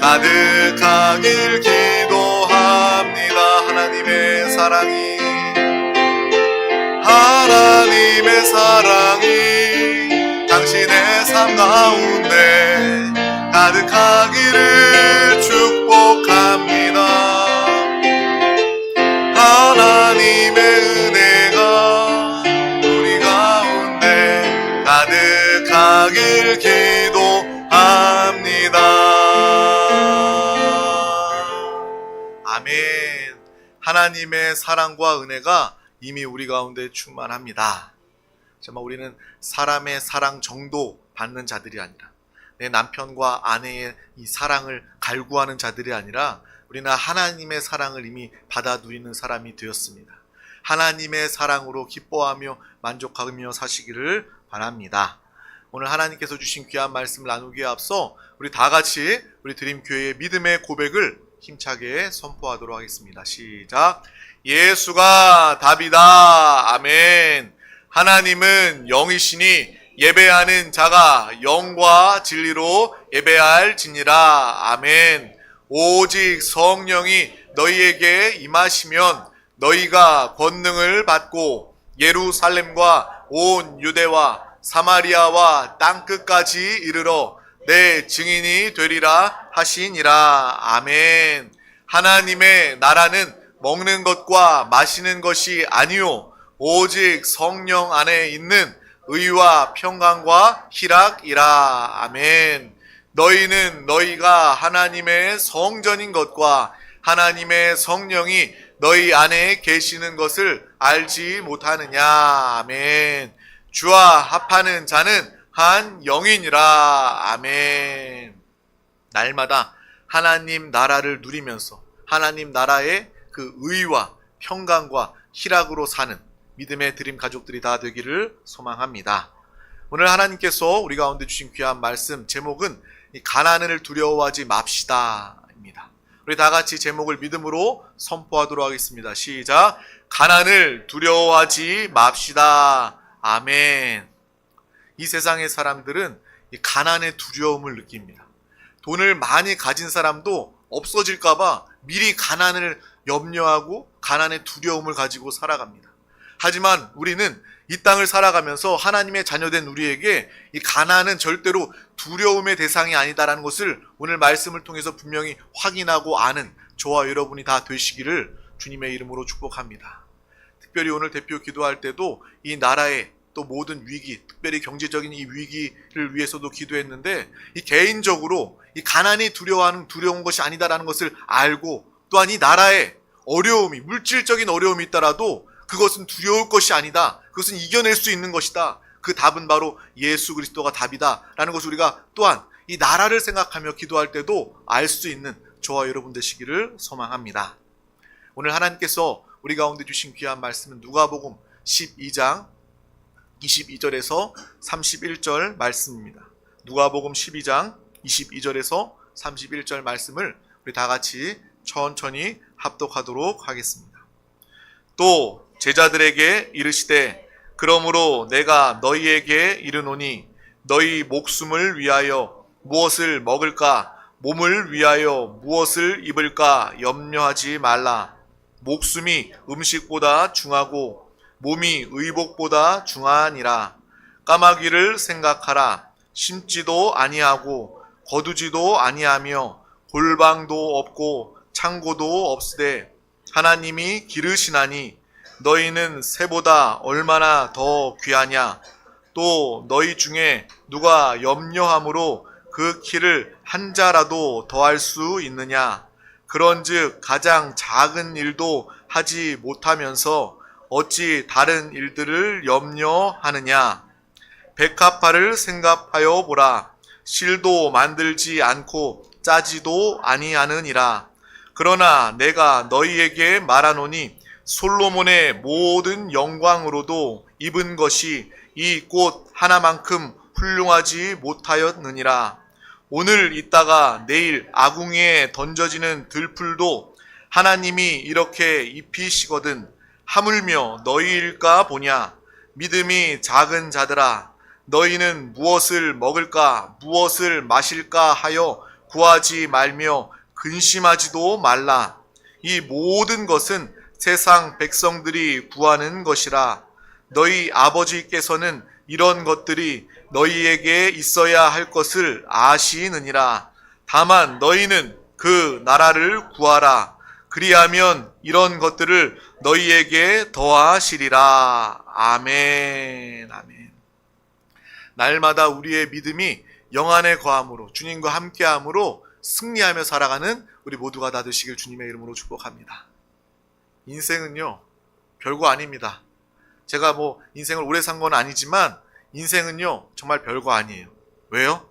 가득하길 기도합니다. 하나님의 사랑이 당신의 삶 가운데 가득하기를 축복합니다. 하나님의 은혜가 우리 가운데 가득하길 기도합니다. 아멘. 하나님의 사랑과 은혜가 이미 우리 가운데 충만합니다. 정말 우리는 사람의 사랑 정도 받는 자들이 아니라, 내 남편과 아내의 이 사랑을 갈구하는 자들이 아니라, 우리는 하나님의 사랑을 이미 받아 누리는 사람이 되었습니다. 하나님의 사랑으로 기뻐하며 만족하며 사시기를 바랍니다. 오늘 하나님께서 주신 귀한 말씀을 나누기에 앞서 우리 다 같이 우리 드림교회의 믿음의 고백을 힘차게 선포하도록 하겠습니다. 시작. 예수가 답이다. 아멘. 하나님은 영이시니 예배하는 자가 영과 진리로 예배할지니라. 아멘. 오직 성령이 너희에게 임하시면 너희가 권능을 받고 예루살렘과 온 유대와 사마리아와 땅끝까지 이르러 내 증인이 되리라 하시니라. 아멘. 하나님의 나라는 먹는 것과 마시는 것이 아니요 오직 성령 안에 있는 의와 평강과 희락이라. 아멘. 너희는 너희가 하나님의 성전인 것과 하나님의 성령이 너희 안에 계시는 것을 알지 못하느냐. 아멘. 주와 합하는 자는 한 영이니라. 아멘. 날마다 하나님 나라를 누리면서 하나님 나라의 그 의와 평강과 희락으로 사는 믿음의 드림 가족들이 다 되기를 소망합니다. 오늘 하나님께서 우리 가운데 주신 귀한 말씀 제목은 가난을 두려워하지 맙시다 입니다. 우리 다 같이 제목을 믿음으로 선포하도록 하겠습니다. 시작. 가난을 두려워하지 맙시다. 아멘. 이 세상의 사람들은 이 가난의 두려움을 느낍니다. 돈을 많이 가진 사람도 없어질까봐 미리 가난을 염려하고 가난의 두려움을 가지고 살아갑니다. 하지만 우리는 이 땅을 살아가면서 하나님의 자녀된 우리에게 이 가난은 절대로 두려움의 대상이 아니다라는 것을 오늘 말씀을 통해서 분명히 확인하고 아는 저와 여러분이 다 되시기를 주님의 이름으로 축복합니다. 특별히 오늘 대표 기도할 때도 이 나라의 또 모든 위기, 특별히 경제적인 이 위기를 위해서도 기도했는데, 이 개인적으로 이 가난이 두려운 것이 아니다라는 것을 알고, 또한 이 나라에 어려움이, 물질적인 어려움이 있더라도 그것은 두려울 것이 아니다. 그것은 이겨낼 수 있는 것이다. 그 답은 바로 예수 그리스도가 답이다 라는 것을 우리가 또한 이 나라를 생각하며 기도할 때도 알 수 있는 저와 여러분 되시기를 소망합니다. 오늘 하나님께서 우리 가운데 주신 귀한 말씀은 누가복음 12장 22절에서 31절 말씀입니다. 누가복음 12장 22절에서 31절 말씀을 우리 다 같이 천천히 합독하도록 하겠습니다. 또 제자들에게 이르시되 그러므로 내가 너희에게 이르노니 너희 목숨을 위하여 무엇을 먹을까 몸을 위하여 무엇을 입을까 염려하지 말라. 목숨이 음식보다 중하고 몸이 의복보다 중하니라. 까마귀를 생각하라. 심지도 아니하고 거두지도 아니하며 골방도 없고 창고도 없으되 하나님이 기르시나니 너희는 새보다 얼마나 더 귀하냐. 또 너희 중에 누가 염려함으로 그 키를 한 자라도 더할 수 있느냐. 그런즉 가장 작은 일도 하지 못하면서 어찌 다른 일들을 염려하느냐. 백합화를 생각하여 보라. 실도 만들지 않고 짜지도 아니하느니라. 그러나 내가 너희에게 말하노니 솔로몬의 모든 영광으로도 입은 것이 이 꽃 하나만큼 훌륭하지 못하였느니라. 오늘 있다가 내일 아궁이에 던져지는 들풀도 하나님이 이렇게 입히시거든 하물며 너희일까 보냐. 믿음이 작은 자들아, 너희는 무엇을 먹을까 무엇을 마실까 하여 구하지 말며 근심하지도 말라. 이 모든 것은 세상 백성들이 구하는 것이라. 너희 아버지께서는 이런 것들이 너희에게 있어야 할 것을 아시느니라. 다만 너희는 그 나라를 구하라. 그리하면 이런 것들을 너희에게 더하시리라. 아멘. 아멘. 날마다 우리의 믿음이 영안에 거함으로 주님과 함께함으로 승리하며 살아가는 우리 모두가 다 되시길 주님의 이름으로 축복합니다. 인생은요, 별거 아닙니다. 제가 인생을 오래 산 건 아니지만 인생은요, 정말 별거 아니에요. 왜요?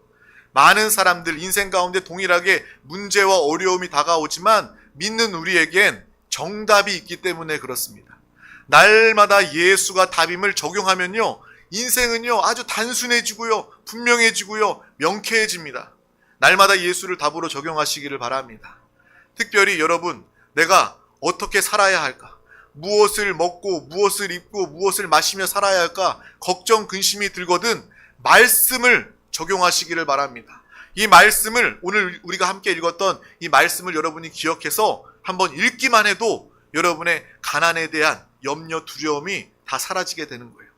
많은 사람들 인생 가운데 동일하게 문제와 어려움이 다가오지만 믿는 우리에겐 정답이 있기 때문에 그렇습니다. 날마다 예수가 답임을 적용하면요, 인생은요, 아주 단순해지고요, 분명해지고요, 명쾌해집니다. 날마다 예수를 답으로 적용하시기를 바랍니다. 특별히 여러분, 내가 어떻게 살아야 할까? 무엇을 먹고 무엇을 입고 무엇을 마시며 살아야 할까? 걱정, 근심이 들거든 말씀을 적용하시기를 바랍니다. 이 말씀을, 오늘 우리가 함께 읽었던 이 말씀을 여러분이 기억해서 한번 읽기만 해도 여러분의 가난에 대한 염려, 두려움이 다 사라지게 되는 거예요.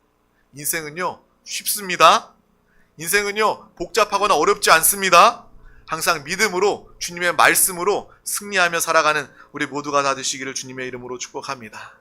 인생은요, 쉽습니다. 인생은요, 복잡하거나 어렵지 않습니다. 항상 믿음으로, 주님의 말씀으로 승리하며 살아가는 우리 모두가 다 되시기를 주님의 이름으로 축복합니다.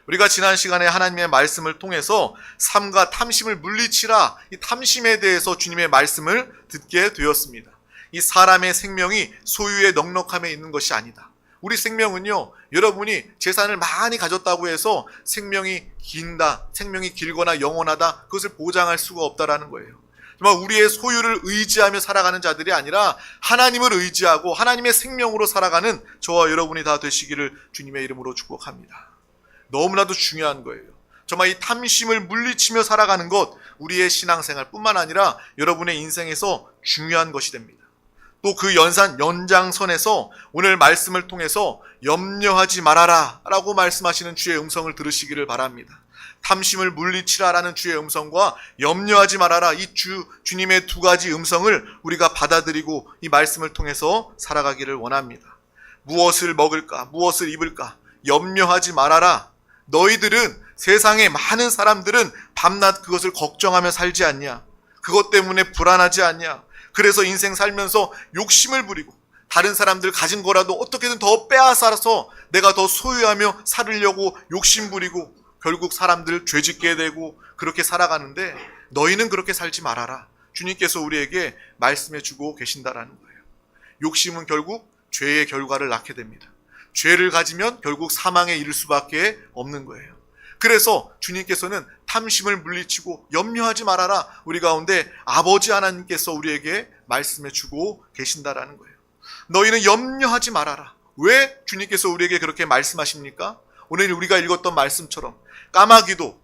우리가 지난 시간에 하나님의 말씀을 통해서 삶과 탐심을 물리치라, 이 탐심에 대해서 주님의 말씀을 듣게 되었습니다. 이 사람의 생명이 소유의 넉넉함에 있는 것이 아니다. 우리 생명은요, 여러분이 재산을 많이 가졌다고 해서 생명이 긴다, 생명이 길거나 영원하다, 그것을 보장할 수가 없다라는 거예요. 정말 우리의 소유를 의지하며 살아가는 자들이 아니라 하나님을 의지하고 하나님의 생명으로 살아가는 저와 여러분이 다 되시기를 주님의 이름으로 축복합니다. 너무나도 중요한 거예요. 정말 이 탐심을 물리치며 살아가는 것, 우리의 신앙생활 뿐만 아니라 여러분의 인생에서 중요한 것이 됩니다. 또 그 연장선에서 오늘 말씀을 통해서 염려하지 말아라 라고 말씀하시는 주의 음성을 들으시기를 바랍니다. 탐심을 물리치라라는 주의 음성과 염려하지 말아라, 이 주님의 두 가지 음성을 우리가 받아들이고 이 말씀을 통해서 살아가기를 원합니다. 무엇을 먹을까, 무엇을 입을까, 염려하지 말아라. 너희들은, 세상의 많은 사람들은 밤낮 그것을 걱정하며 살지 않냐? 그것 때문에 불안하지 않냐? 그래서 인생 살면서 욕심을 부리고 다른 사람들 가진 거라도 어떻게든 더 빼앗아서 내가 더 소유하며 살으려고 욕심 부리고 결국 사람들 죄짓게 되고 그렇게 살아가는데, 너희는 그렇게 살지 말아라. 주님께서 우리에게 말씀해 주고 계신다라는 거예요. 욕심은 결국 죄의 결과를 낳게 됩니다. 죄를 가지면 결국 사망에 이를 수밖에 없는 거예요. 그래서 주님께서는 탐심을 물리치고 염려하지 말아라, 우리 가운데 아버지 하나님께서 우리에게 말씀해 주고 계신다라는 거예요. 너희는 염려하지 말아라. 왜 주님께서 우리에게 그렇게 말씀하십니까? 오늘 우리가 읽었던 말씀처럼 까마귀도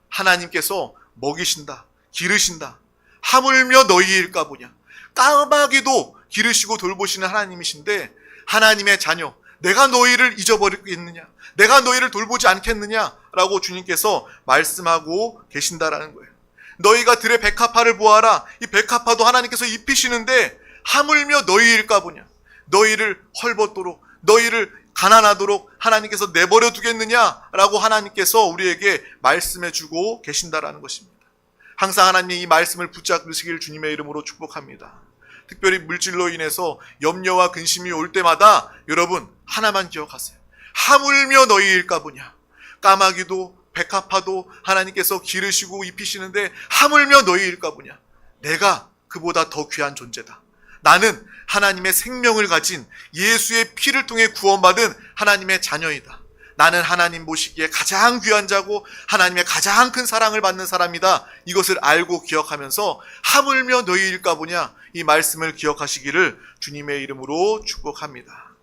하나님께서 먹이신다, 기르신다. 하물며 너희일까 보냐. 까마귀도 기르시고 돌보시는 하나님이신데, 하나님의 자녀, 내가 너희를 잊어버리겠느냐, 내가 너희를 돌보지 않겠느냐라고 주님께서 말씀하고 계신다라는 거예요. 너희가 들의 백합화를 보아라. 이 백합화도 하나님께서 입히시는데 하물며 너희일까 보냐. 너희를 헐벗도록, 너희를 가난하도록 하나님께서 내버려 두겠느냐라고 하나님께서 우리에게 말씀해 주고 계신다라는 것입니다. 항상 하나님이 이 말씀을 붙잡으시길 주님의 이름으로 축복합니다. 특별히 물질로 인해서 염려와 근심이 올 때마다 여러분 하나만 기억하세요. 하물며 너희일까 보냐. 까마귀도 백합화도 하나님께서 기르시고 입히시는데 하물며 너희일까 보냐. 내가 그보다 더 귀한 존재다. 나는 하나님의 생명을 가진, 예수의 피를 통해 구원받은 하나님의 자녀이다. 나는 하나님 보시기에 가장 귀한 자고 하나님의 가장 큰 사랑을 받는 사람이다. 이것을 알고 기억하면서 하물며 너희일까 보냐, 이 말씀을 기억하시기를 주님의 이름으로 축복합니다.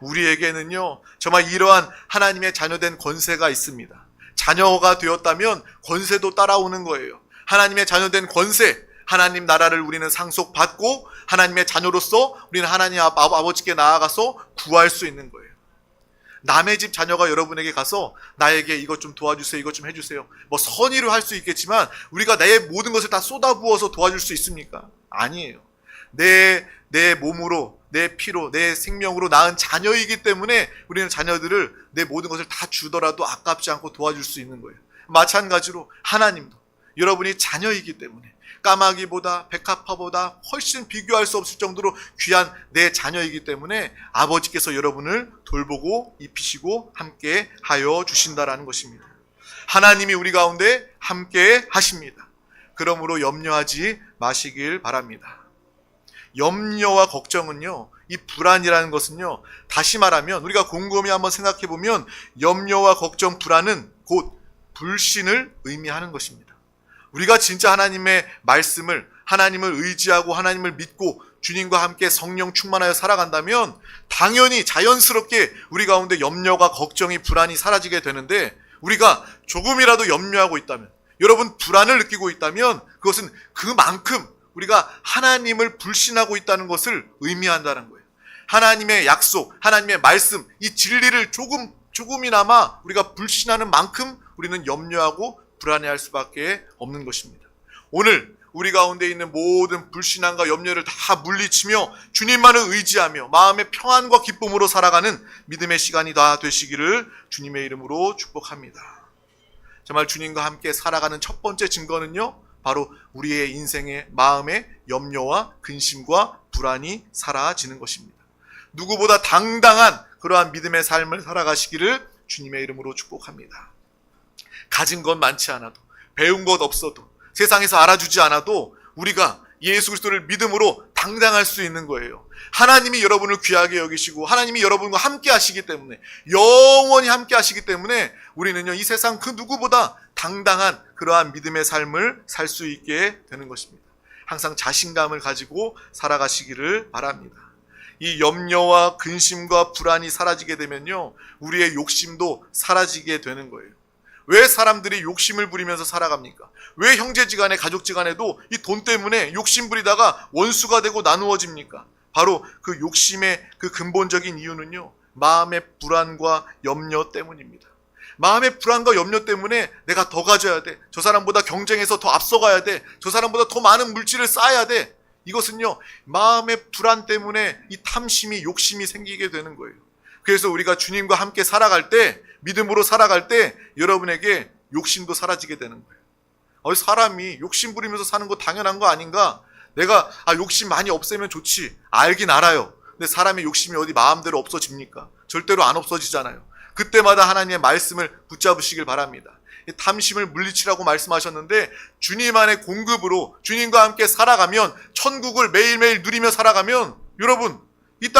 우리에게는요, 정말 이러한 하나님의 자녀된 권세가 있습니다. 자녀가 되었다면 권세도 따라오는 거예요. 하나님의 자녀된 권세, 하나님 나라를 우리는 상속받고 하나님의 자녀로서 우리는 하나님 아버지께 나아가서 구할 수 있는 거예요. 남의 집 자녀가 여러분에게 가서 나에게 이것 좀 도와주세요, 이것 좀 해주세요, 선의로 할 수 있겠지만 우리가 내 모든 것을 다 쏟아부어서 도와줄 수 있습니까? 아니에요. 내 내 몸으로, 내 피로, 내 생명으로 낳은 자녀이기 때문에 우리는 자녀들을 내 모든 것을 다 주더라도 아깝지 않고 도와줄 수 있는 거예요. 마찬가지로 하나님도 여러분이 자녀이기 때문에 까마귀보다 백합화보다 훨씬 비교할 수 없을 정도로 귀한 내 자녀이기 때문에 아버지께서 여러분을 돌보고 입히시고 함께 하여 주신다라는 것입니다. 하나님이 우리 가운데 함께 하십니다. 그러므로 염려하지 마시길 바랍니다. 염려와 걱정은요, 이 불안이라는 것은요, 다시 말하면 우리가 곰곰이 한번 생각해 보면 염려와 걱정, 불안은 곧 불신을 의미하는 것입니다. 우리가 진짜 하나님의 말씀을, 하나님을 의지하고 하나님을 믿고 주님과 함께 성령 충만하여 살아간다면 당연히 자연스럽게 우리 가운데 염려가 걱정이 불안이 사라지게 되는데, 우리가 조금이라도 염려하고 있다면, 여러분 불안을 느끼고 있다면 그것은 그만큼 우리가 하나님을 불신하고 있다는 것을 의미한다는 거예요. 하나님의 약속, 하나님의 말씀, 이 진리를 조금이나마 우리가 불신하는 만큼 우리는 염려하고 불안해할 수밖에 없는 것입니다. 오늘 우리 가운데 있는 모든 불신함과 염려를 다 물리치며 주님만을 의지하며 마음의 평안과 기쁨으로 살아가는 믿음의 시간이 다 되시기를 주님의 이름으로 축복합니다. 정말 주님과 함께 살아가는 첫 번째 증거는요, 바로 우리의 인생의 마음의 염려와 근심과 불안이 사라지는 것입니다. 누구보다 당당한 그러한 믿음의 삶을 살아가시기를 주님의 이름으로 축복합니다. 가진 것 많지 않아도, 배운 것 없어도, 세상에서 알아주지 않아도 우리가 예수 그리스도를 믿음으로 당당할 수 있는 거예요. 하나님이 여러분을 귀하게 여기시고 하나님이 여러분과 함께 하시기 때문에, 영원히 함께 하시기 때문에 우리는요, 이 세상 그 누구보다 당당한 그러한 믿음의 삶을 살 수 있게 되는 것입니다. 항상 자신감을 가지고 살아가시기를 바랍니다. 이 염려와 근심과 불안이 사라지게 되면요, 우리의 욕심도 사라지게 되는 거예요. 왜 사람들이 욕심을 부리면서 살아갑니까? 왜 형제지간에, 가족지간에도 이 돈 때문에 욕심 부리다가 원수가 되고 나누어집니까? 바로 그 욕심의 그 근본적인 이유는요, 마음의 불안과 염려 때문입니다. 마음의 불안과 염려 때문에 내가 더 가져야 돼, 저 사람보다 경쟁해서 더 앞서가야 돼, 저 사람보다 더 많은 물질을 쌓아야 돼, 이것은요, 마음의 불안 때문에 이 탐심이, 욕심이 생기게 되는 거예요. 그래서 우리가 주님과 함께 살아갈 때, 믿음으로 살아갈 때 여러분에게 욕심도 사라지게 되는 거예요. 사람이 욕심 부리면서 사는 거 당연한 거 아닌가? 내가 욕심 많이 없애면 좋지, 알긴 알아요. 근데 사람의 욕심이 어디 마음대로 없어집니까? 절대로 안 없어지잖아요. 그때마다 하나님의 말씀을 붙잡으시길 바랍니다. 탐심을 물리치라고 말씀하셨는데, 주님 안의 공급으로 주님과 함께 살아가면, 천국을 매일매일 누리며 살아가면, 여러분 이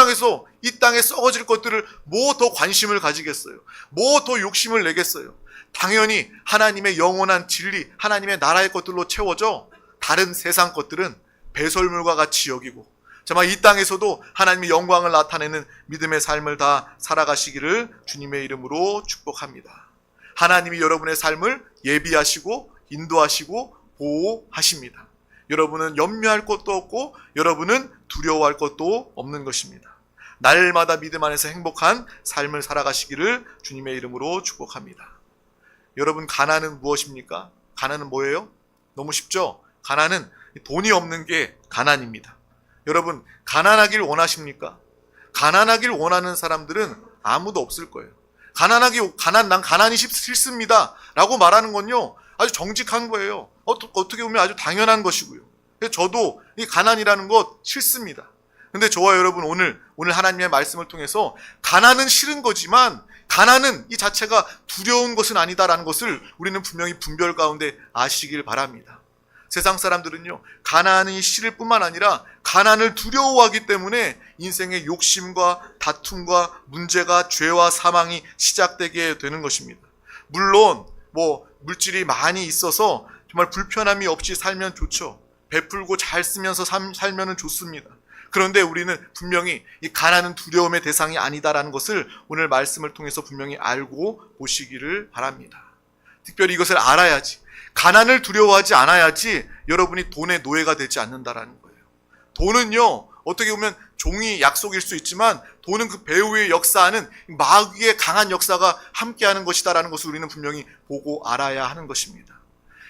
땅에 썩어질 것들을 뭐 더 관심을 가지겠어요? 뭐 더 욕심을 내겠어요? 당연히 하나님의 영원한 진리, 하나님의 나라의 것들로 채워져 다른 세상 것들은 배설물과 같이 여기고, 정말 이 땅에서도 하나님의 영광을 나타내는 믿음의 삶을 다 살아가시기를 주님의 이름으로 축복합니다. 하나님이 여러분의 삶을 예비하시고 인도하시고 보호하십니다. 여러분은 염려할 것도 없고 여러분은 두려워할 것도 없는 것입니다. 날마다 믿음 안에서 행복한 삶을 살아가시기를 주님의 이름으로 축복합니다. 여러분, 가난은 무엇입니까? 가난은 뭐예요? 너무 쉽죠? 가난은 돈이 없는 게 가난입니다. 여러분, 가난하길 원하십니까? 가난하길 원하는 사람들은 아무도 없을 거예요. 난 가난이 싫습니다 라고 말하는 건요, 아주 정직한 거예요. 어떻게 보면 아주 당연한 것이고요. 저도 이 가난이라는 것 싫습니다. 근데 저와 여러분, 오늘 하나님의 말씀을 통해서 가난은 싫은 거지만 가난은 이 자체가 두려운 것은 아니다라는 것을 우리는 분명히 분별 가운데 아시길 바랍니다. 세상 사람들은요, 가난이 싫을 뿐만 아니라 가난을 두려워하기 때문에 인생의 욕심과 다툼과 문제가, 죄와 사망이 시작되게 되는 것입니다. 물론 물질이 많이 있어서 정말 불편함이 없이 살면 좋죠. 베풀고 잘 쓰면서 살면 좋습니다. 그런데 우리는 분명히 이 가난은 두려움의 대상이 아니다라는 것을 오늘 말씀을 통해서 분명히 알고 보시기를 바랍니다. 특별히 이것을 알아야지, 가난을 두려워하지 않아야지 여러분이 돈의 노예가 되지 않는다라는 거예요. 돈은요, 어떻게 보면 종이 약속일 수 있지만 돈은 그 배후에 역사하는 마귀의 강한 역사가 함께하는 것이다라는 것을 우리는 분명히 보고 알아야 하는 것입니다.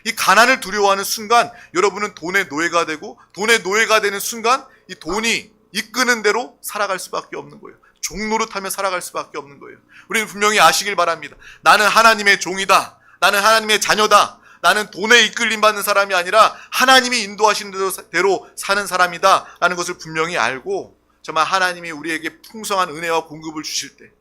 이 가난을 두려워하는 순간 여러분은 돈의 노예가 되고, 돈의 노예가 되는 순간 이 돈이 이끄는 대로 살아갈 수밖에 없는 거예요. 종노릇하며 살아갈 수밖에 없는 거예요. 우리는 분명히 아시길 바랍니다. 나는 하나님의 종이다. 나는 하나님의 자녀다. 나는 돈에 이끌림 받는 사람이 아니라 하나님이 인도하시는 대로 사는 사람이다 라는 것을 분명히 알고, 정말 하나님이 우리에게 풍성한 은혜와 공급을 주실 때,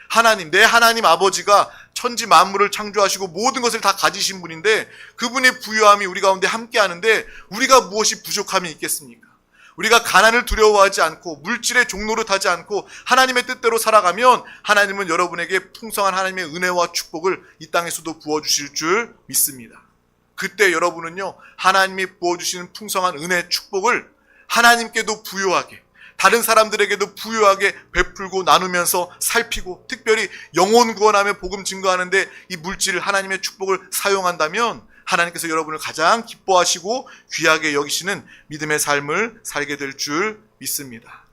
하나님, 내 하나님 아버지가 천지 만물을 창조하시고 모든 것을 다 가지신 분인데 그분의 부유함이 우리 가운데 함께 하는데 우리가 무엇이 부족함이 있겠습니까? 우리가 가난을 두려워하지 않고 물질의 종노릇하지 않고 하나님의 뜻대로 살아가면 하나님은 여러분에게 풍성한 하나님의 은혜와 축복을 이 땅에서도 부어주실 줄 믿습니다. 그때 여러분은요, 하나님이 부어주시는 풍성한 은혜, 축복을 하나님께도 부유하게, 다른 사람들에게도 부유하게 베풀고 나누면서 살피고, 특별히 영혼 구원하며 복음 증거하는데 이 물질을, 하나님의 축복을 사용한다면 하나님께서 여러분을 가장 기뻐하시고 귀하게 여기시는 믿음의 삶을 살게 될 줄 믿습니다.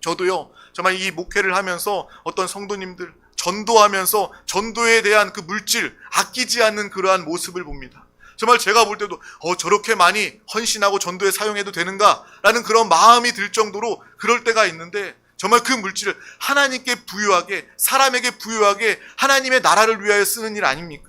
저도요, 정말 이 목회를 하면서 어떤 성도님들 전도하면서 전도에 대한 그 물질 아끼지 않는 그러한 모습을 봅니다. 정말 제가 볼 때도 저렇게 많이 헌신하고 전도에 사용해도 되는가 라는 그런 마음이 들 정도로 그럴 때가 있는데, 정말 그 물질을 하나님께 부유하게, 사람에게 부유하게 하나님의 나라를 위하여 쓰는 일 아닙니까?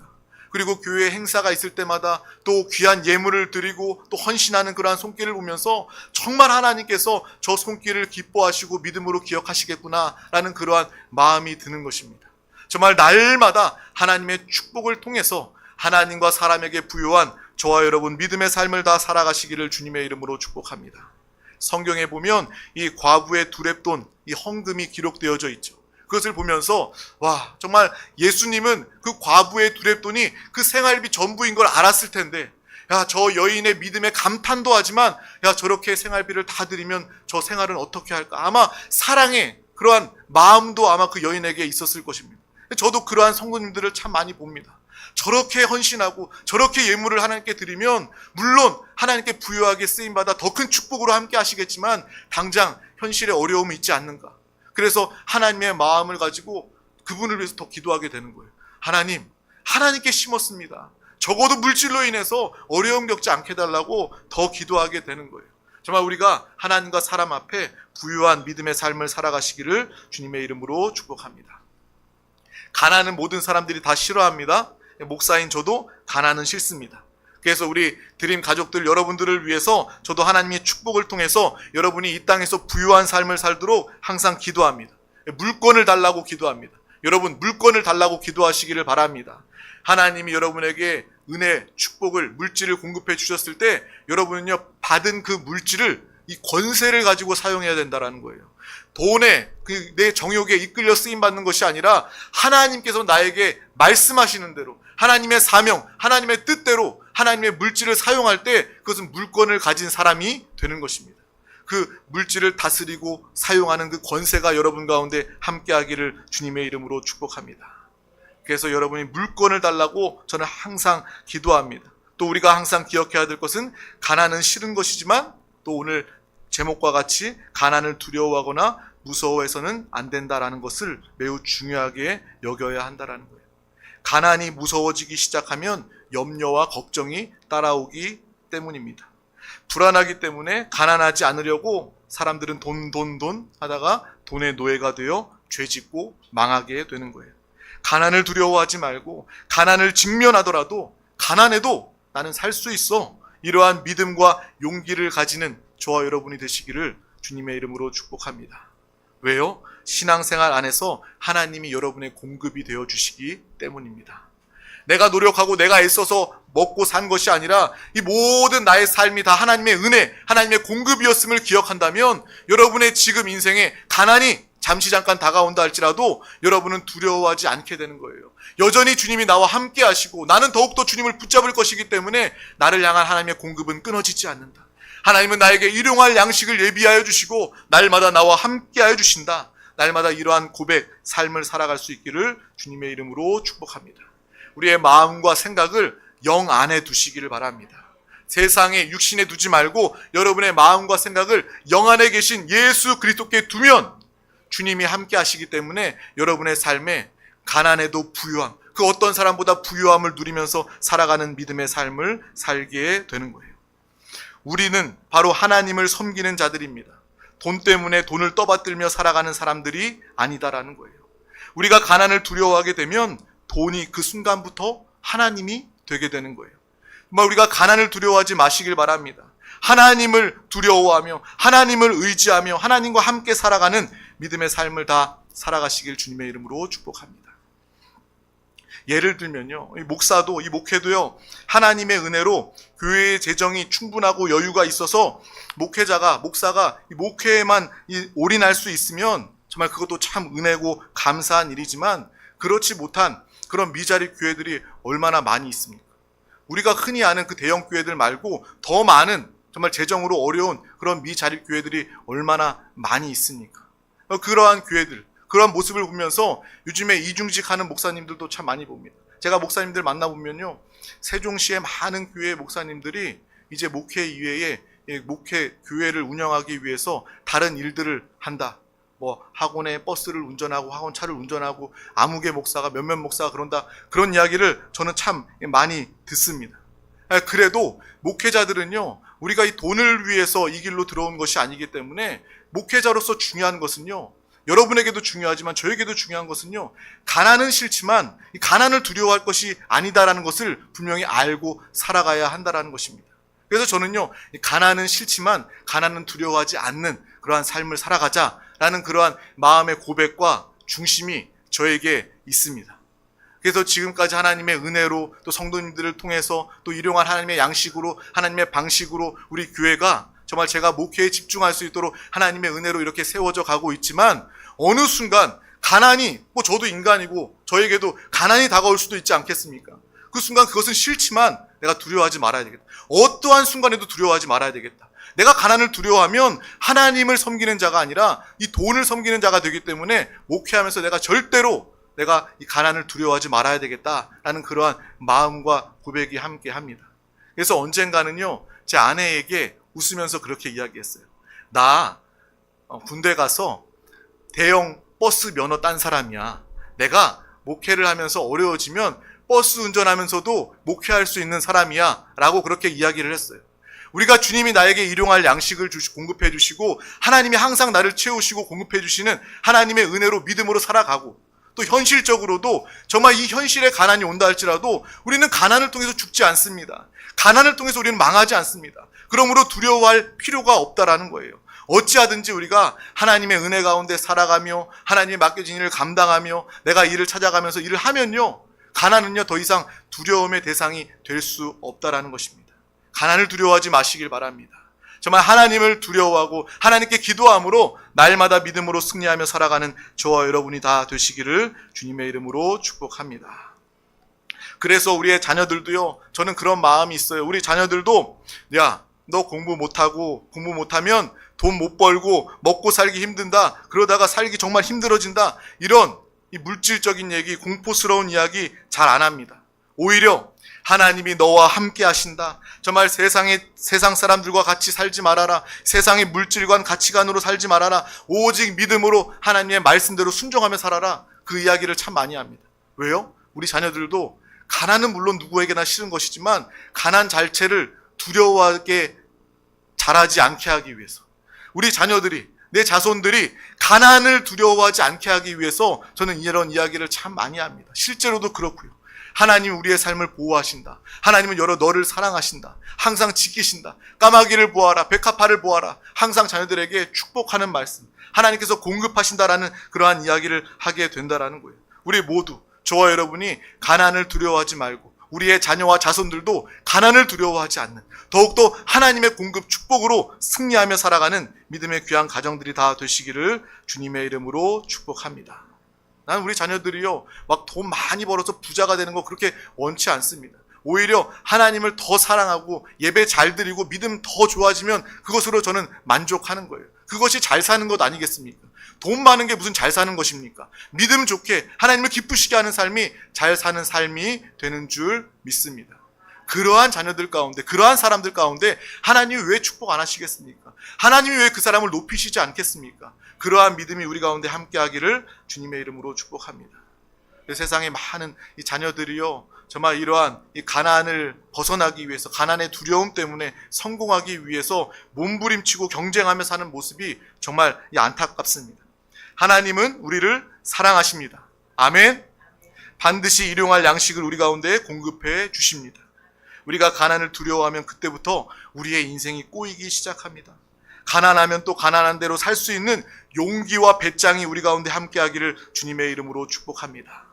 그리고 교회 행사가 있을 때마다 또 귀한 예물을 드리고 또 헌신하는 그러한 손길을 보면서 정말 하나님께서 저 손길을 기뻐하시고 믿음으로 기억하시겠구나 라는 그러한 마음이 드는 것입니다. 정말 날마다 하나님의 축복을 통해서 하나님과 사람에게 부여한 저와 여러분 믿음의 삶을 다 살아가시기를 주님의 이름으로 축복합니다. 성경에 보면 이 과부의 두렙돈, 이 헌금이 기록되어져 있죠. 그것을 보면서 와, 정말 예수님은 그 과부의 두렙돈이 그 생활비 전부인 걸 알았을 텐데, 야, 저 여인의 믿음에 감탄도 하지만 야, 저렇게 생활비를 다 드리면 저 생활은 어떻게 할까? 아마 사랑의 그러한 마음도 아마 그 여인에게 있었을 것입니다. 저도 그러한 성도님들을 참 많이 봅니다. 저렇게 헌신하고 저렇게 예물을 하나님께 드리면 물론 하나님께 부유하게 쓰임받아 더 큰 축복으로 함께 하시겠지만 당장 현실에 어려움이 있지 않는가. 그래서 하나님의 마음을 가지고 그분을 위해서 더 기도하게 되는 거예요. 하나님, 하나님께 심었습니다. 적어도 물질로 인해서 어려움 겪지 않게 해달라고 더 기도하게 되는 거예요. 정말 우리가 하나님과 사람 앞에 부유한 믿음의 삶을 살아가시기를 주님의 이름으로 축복합니다. 가난은 모든 사람들이 다 싫어합니다. 목사인 저도 가난은 싫습니다. 그래서 우리 드림 가족들 여러분들을 위해서 저도 하나님의 축복을 통해서 여러분이 이 땅에서 부유한 삶을 살도록 항상 기도합니다. 물건을 달라고 기도합니다. 여러분 물건을 달라고 기도하시기를 바랍니다. 하나님이 여러분에게 은혜, 축복을, 물질을 공급해 주셨을 때 여러분은요, 받은 그 물질을 이 권세를 가지고 사용해야 된다는 거예요. 돈에 내 정욕에 이끌려 쓰임 받는 것이 아니라 하나님께서 나에게 말씀하시는 대로 하나님의 사명, 하나님의 뜻대로 하나님의 물질을 사용할 때 그것은 물건을 가진 사람이 되는 것입니다. 그 물질을 다스리고 사용하는 그 권세가 여러분 가운데 함께하기를 주님의 이름으로 축복합니다. 그래서 여러분이 물건을 달라고 저는 항상 기도합니다. 또 우리가 항상 기억해야 될 것은 가난은 싫은 것이지만 또 오늘 제목과 같이 가난을 두려워하거나 무서워해서는 안 된다라는 것을 매우 중요하게 여겨야 한다라는 거예요. 가난이 무서워지기 시작하면 염려와 걱정이 따라오기 때문입니다. 불안하기 때문에 가난하지 않으려고 사람들은 돈 하다가 돈의 노예가 되어 죄짓고 망하게 되는 거예요. 가난을 두려워하지 말고 가난을 직면하더라도 가난해도 나는 살 수 있어. 이러한 믿음과 용기를 가지는 저와 여러분이 되시기를 주님의 이름으로 축복합니다. 왜요? 신앙생활 안에서 하나님이 여러분의 공급이 되어 주시기 때문입니다. 내가 노력하고 내가 애써서 먹고 산 것이 아니라 이 모든 나의 삶이 다 하나님의 은혜, 하나님의 공급이었음을 기억한다면 여러분의 지금 인생에 가난이 잠시 잠깐 다가온다 할지라도 여러분은 두려워하지 않게 되는 거예요. 여전히 주님이 나와 함께 하시고 나는 더욱더 주님을 붙잡을 것이기 때문에 나를 향한 하나님의 공급은 끊어지지 않는다. 하나님은 나에게 일용할 양식을 예비하여 주시고 날마다 나와 함께 하여 주신다. 날마다 이러한 고백, 삶을 살아갈 수 있기를 주님의 이름으로 축복합니다. 우리의 마음과 생각을 영 안에 두시기를 바랍니다. 세상에 육신에 두지 말고 여러분의 마음과 생각을 영 안에 계신 예수 그리스도께 두면 주님이 함께 하시기 때문에 여러분의 삶에 가난에도 부유함, 그 어떤 사람보다 부유함을 누리면서 살아가는 믿음의 삶을 살게 되는 거예요. 우리는 바로 하나님을 섬기는 자들입니다. 돈 때문에 돈을 떠받들며 살아가는 사람들이 아니다라는 거예요. 우리가 가난을 두려워하게 되면 돈이 그 순간부터 하나님이 되게 되는 거예요. 정말 우리가 가난을 두려워하지 마시길 바랍니다. 하나님을 두려워하며 하나님을 의지하며 하나님과 함께 살아가는 믿음의 삶을 다 살아가시길 주님의 이름으로 축복합니다. 예를 들면요, 이 목사도, 이 목회도요, 하나님의 은혜로 교회의 재정이 충분하고 여유가 있어서 목사가 이 목회에만 올인할 수 있으면 정말 그것도 참 은혜고 감사한 일이지만, 그렇지 못한 그런 미자립 교회들이 얼마나 많이 있습니까? 우리가 흔히 아는 그 대형 교회들 말고 더 많은 정말 재정으로 어려운 그런 미자립 교회들이 얼마나 많이 있습니까? 그러한 교회들, 그런 모습을 보면서 요즘에 이중직하는 목사님들도 참 많이 봅니다. 제가 목사님들 만나보면요, 세종시의 많은 교회 목사님들이 이제 목회 이외에 목회 교회를 운영하기 위해서 다른 일들을 한다. 뭐 학원에 버스를 운전하고 학원차를 운전하고 아무개 목사가 몇몇 목사가 그런다. 그런 이야기를 저는 참 많이 듣습니다. 그래도 목회자들은요, 우리가 이 돈을 위해서 이 길로 들어온 것이 아니기 때문에 목회자로서 중요한 것은요, 여러분에게도 중요하지만 저에게도 중요한 것은요, 가난은 싫지만 이 가난을 두려워할 것이 아니다라는 것을 분명히 알고 살아가야 한다라는 것입니다. 그래서 저는요, 가난은 싫지만 가난은 두려워하지 않는 그러한 삶을 살아가자라는 그러한 마음의 고백과 중심이 저에게 있습니다. 그래서 지금까지 하나님의 은혜로 또 성도님들을 통해서 또 일용할 하나님의 양식으로 하나님의 방식으로 우리 교회가 정말 제가 목회에 집중할 수 있도록 하나님의 은혜로 이렇게 세워져 가고 있지만, 어느 순간 가난이, 저도 인간이고 저에게도 가난이 다가올 수도 있지 않겠습니까? 그 순간 그것은 싫지만 내가 두려워하지 말아야 되겠다. 어떠한 순간에도 두려워하지 말아야 되겠다. 내가 가난을 두려워하면 하나님을 섬기는 자가 아니라 이 돈을 섬기는 자가 되기 때문에 목회하면서 내가 절대로 내가 이 가난을 두려워하지 말아야 되겠다라는 그러한 마음과 고백이 함께 합니다. 그래서 언젠가는요, 제 아내에게 웃으면서 그렇게 이야기했어요. 나 군대 가서 대형 버스 면허 딴 사람이야. 내가 목회를 하면서 어려워지면 버스 운전하면서도 목회할 수 있는 사람이야 라고 그렇게 이야기를 했어요. 우리가 주님이 나에게 일용할 양식을 공급해 주시고 하나님이 항상 나를 채우시고 공급해 주시는 하나님의 은혜로 믿음으로 살아가고, 또 현실적으로도 정말 이 현실에 가난이 온다 할지라도 우리는 가난을 통해서 죽지 않습니다. 가난을 통해서 우리는 망하지 않습니다. 그러므로 두려워할 필요가 없다라는 거예요. 어찌하든지 우리가 하나님의 은혜 가운데 살아가며 하나님이 맡겨진 일을 감당하며 내가 일을 찾아가면서 일을 하면요, 가난은요 더 이상 두려움의 대상이 될 수 없다라는 것입니다. 가난을 두려워하지 마시길 바랍니다. 정말 하나님을 두려워하고 하나님께 기도함으로 날마다 믿음으로 승리하며 살아가는 저와 여러분이 다 되시기를 주님의 이름으로 축복합니다. 그래서 우리의 자녀들도요, 저는 그런 마음이 있어요. 우리 자녀들도, 야, 너 공부 못하면 돈 못 벌고 먹고 살기 힘든다. 그러다가 살기 정말 힘들어진다. 이런 이 물질적인 얘기, 공포스러운 이야기 잘 안 합니다. 오히려 하나님이 너와 함께 하신다. 정말 세상 사람들과 같이 살지 말아라. 세상의 물질관, 가치관으로 살지 말아라. 오직 믿음으로 하나님의 말씀대로 순종하며 살아라. 그 이야기를 참 많이 합니다. 왜요? 우리 자녀들도 가난은 물론 누구에게나 싫은 것이지만 가난 자체를 두려워하게 자라지 않게 하기 위해서, 우리 자녀들이, 내 자손들이 가난을 두려워하지 않게 하기 위해서 저는 이런 이야기를 참 많이 합니다. 실제로도 그렇고요. 하나님은 우리의 삶을 보호하신다. 하나님은 너를 사랑하신다. 항상 지키신다. 까마귀를 보아라. 백합화를 보아라. 항상 자녀들에게 축복하는 말씀, 하나님께서 공급하신다라는 그러한 이야기를 하게 된다라는 거예요. 우리 모두, 저와 여러분이 가난을 두려워하지 말고 우리의 자녀와 자손들도 가난을 두려워하지 않는, 더욱더 하나님의 공급 축복으로 승리하며 살아가는 믿음의 귀한 가정들이 다 되시기를 주님의 이름으로 축복합니다. 난 우리 자녀들이요, 막 돈 많이 벌어서 부자가 되는 거 그렇게 원치 않습니다. 오히려 하나님을 더 사랑하고 예배 잘 드리고 믿음 더 좋아지면 그것으로 저는 만족하는 거예요. 그것이 잘 사는 것 아니겠습니까? 돈 많은 게 무슨 잘 사는 것입니까? 믿음 좋게 하나님을 기쁘시게 하는 삶이 잘 사는 삶이 되는 줄 믿습니다. 그러한 자녀들 가운데, 그러한 사람들 가운데 하나님이 왜 축복 안 하시겠습니까? 하나님이 왜 그 사람을 높이시지 않겠습니까? 그러한 믿음이 우리 가운데 함께 하기를 주님의 이름으로 축복합니다. 세상에 많은 이 자녀들이요, 정말 이러한 이 가난을 벗어나기 위해서, 가난의 두려움 때문에 성공하기 위해서 몸부림치고 경쟁하며 사는 모습이 정말 안타깝습니다. 하나님은 우리를 사랑하십니다. 아멘. 반드시 일용할 양식을 우리 가운데 공급해 주십니다. 우리가 가난을 두려워하면 그때부터 우리의 인생이 꼬이기 시작합니다. 가난하면 또 가난한 대로 살 수 있는 용기와 배짱이 우리 가운데 함께하기를 주님의 이름으로 축복합니다.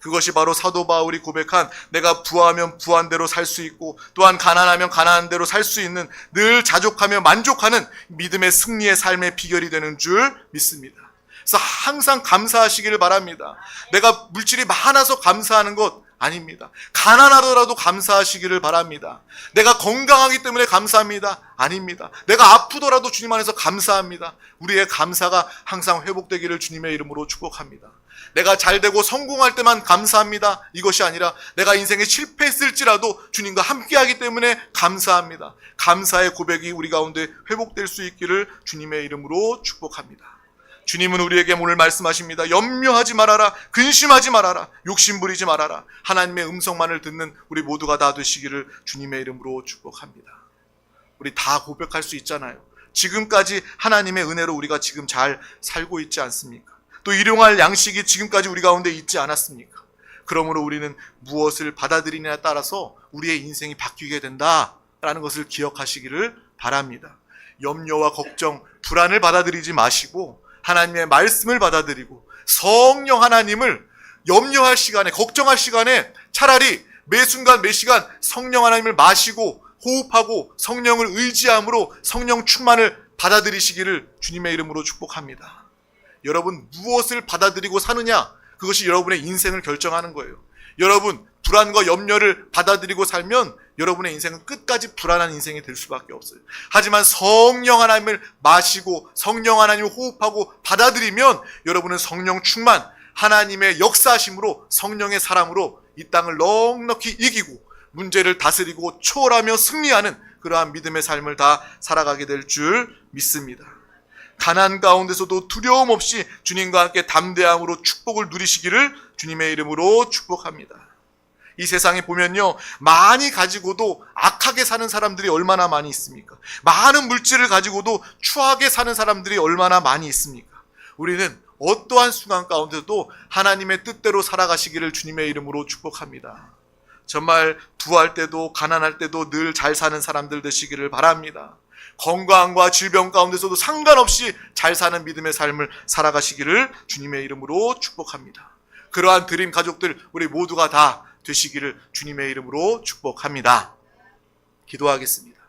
그것이 바로 사도 바울이 고백한 내가 부하면 부한 대로 살 수 있고 또한 가난하면 가난한 대로 살 수 있는 늘 자족하며 만족하는 믿음의 승리의 삶의 비결이 되는 줄 믿습니다. 그래서 항상 감사하시기를 바랍니다. 내가 물질이 많아서 감사하는 것 아닙니다. 가난하더라도 감사하시기를 바랍니다. 내가 건강하기 때문에 감사합니다. 아닙니다. 내가 아프더라도 주님 안에서 감사합니다. 우리의 감사가 항상 회복되기를 주님의 이름으로 축복합니다. 내가 잘되고 성공할 때만 감사합니다. 이것이 아니라 내가 인생에 실패했을지라도 주님과 함께하기 때문에 감사합니다. 감사의 고백이 우리 가운데 회복될 수 있기를 주님의 이름으로 축복합니다. 주님은 우리에게 오늘 말씀하십니다. 염려하지 말아라. 근심하지 말아라. 욕심부리지 말아라. 하나님의 음성만을 듣는 우리 모두가 다 되시기를 주님의 이름으로 축복합니다. 우리 다 고백할 수 있잖아요. 지금까지 하나님의 은혜로 우리가 지금 잘 살고 있지 않습니까? 또 일용할 양식이 지금까지 우리 가운데 있지 않았습니까? 그러므로 우리는 무엇을 받아들이냐에 따라서 우리의 인생이 바뀌게 된다라는 것을 기억하시기를 바랍니다. 염려와 걱정, 불안을 받아들이지 마시고 하나님의 말씀을 받아들이고 성령 하나님을 염려할 시간에, 걱정할 시간에 차라리 매 순간 매 시간 성령 하나님을 마시고 호흡하고 성령을 의지함으로 성령 충만을 받아들이시기를 주님의 이름으로 축복합니다. 여러분, 무엇을 받아들이고 사느냐, 그것이 여러분의 인생을 결정하는 거예요. 여러분, 불안과 염려를 받아들이고 살면 여러분의 인생은 끝까지 불안한 인생이 될 수밖에 없어요. 하지만 성령 하나님을 마시고 성령 하나님을 호흡하고 받아들이면 여러분은 성령 충만, 하나님의 역사하심으로 성령의 사람으로 이 땅을 넉넉히 이기고 문제를 다스리고 초월하며 승리하는 그러한 믿음의 삶을 다 살아가게 될 줄 믿습니다. 가난 가운데서도 두려움 없이 주님과 함께 담대함으로 축복을 누리시기를 주님의 이름으로 축복합니다. 이 세상에 보면요, 많이 가지고도 악하게 사는 사람들이 얼마나 많이 있습니까? 많은 물질을 가지고도 추하게 사는 사람들이 얼마나 많이 있습니까? 우리는 어떠한 순간 가운데도 하나님의 뜻대로 살아가시기를 주님의 이름으로 축복합니다. 정말 부할 때도 가난할 때도 늘 잘 사는 사람들 되시기를 바랍니다. 건강과 질병 가운데서도 상관없이 잘 사는 믿음의 삶을 살아가시기를 주님의 이름으로 축복합니다. 그러한 드림 가족들 우리 모두가 다 되시기를 주님의 이름으로 축복합니다. 기도하겠습니다.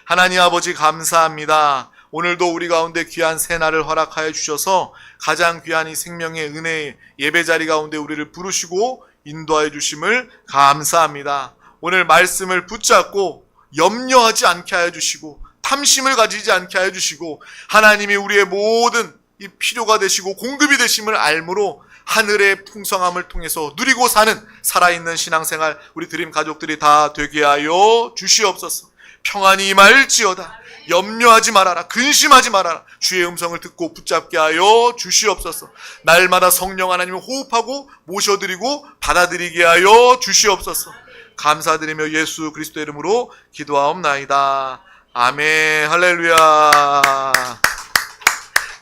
하나님 아버지 감사합니다. 오늘도 우리 가운데 귀한 새날을 허락하여 주셔서 가장 귀한 이 생명의 은혜의 예배자리 가운데 우리를 부르시고 인도하여 주심을 감사합니다. 오늘 말씀을 붙잡고 염려하지 않게 하여 주시고 탐심을 가지지 않게 하여 주시고 하나님이 우리의 모든 이 필요가 되시고 공급이 되심을 알므로 하늘의 풍성함을 통해서 누리고 사는 살아있는 신앙생활 우리 드림 가족들이 다 되게 하여 주시옵소서. 평안이 임할지어다. 염려하지 말아라. 근심하지 말아라. 주의 음성을 듣고 붙잡게 하여 주시옵소서. 날마다 성령 하나님을 호흡하고 모셔드리고 받아들이게 하여 주시옵소서. 감사드리며 예수 그리스도의 이름으로 기도하옵나이다. 아멘. 할렐루야.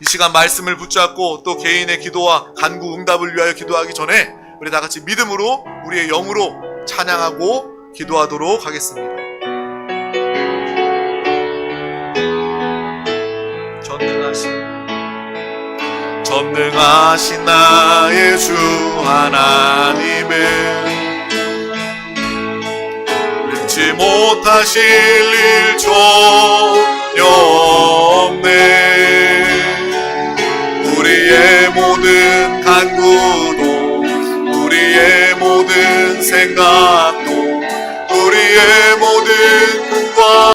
이 시간 말씀을 붙잡고 또 개인의 기도와 간구 응답을 위하여 기도하기 전에 우리 다 같이 믿음으로 우리의 영으로 찬양하고 기도하도록 하겠습니다. 전능하신 나의 주 하나님은 잊지 못하실 일 전혀 없네. 우리의 모든 간구도 우리의 모든 생각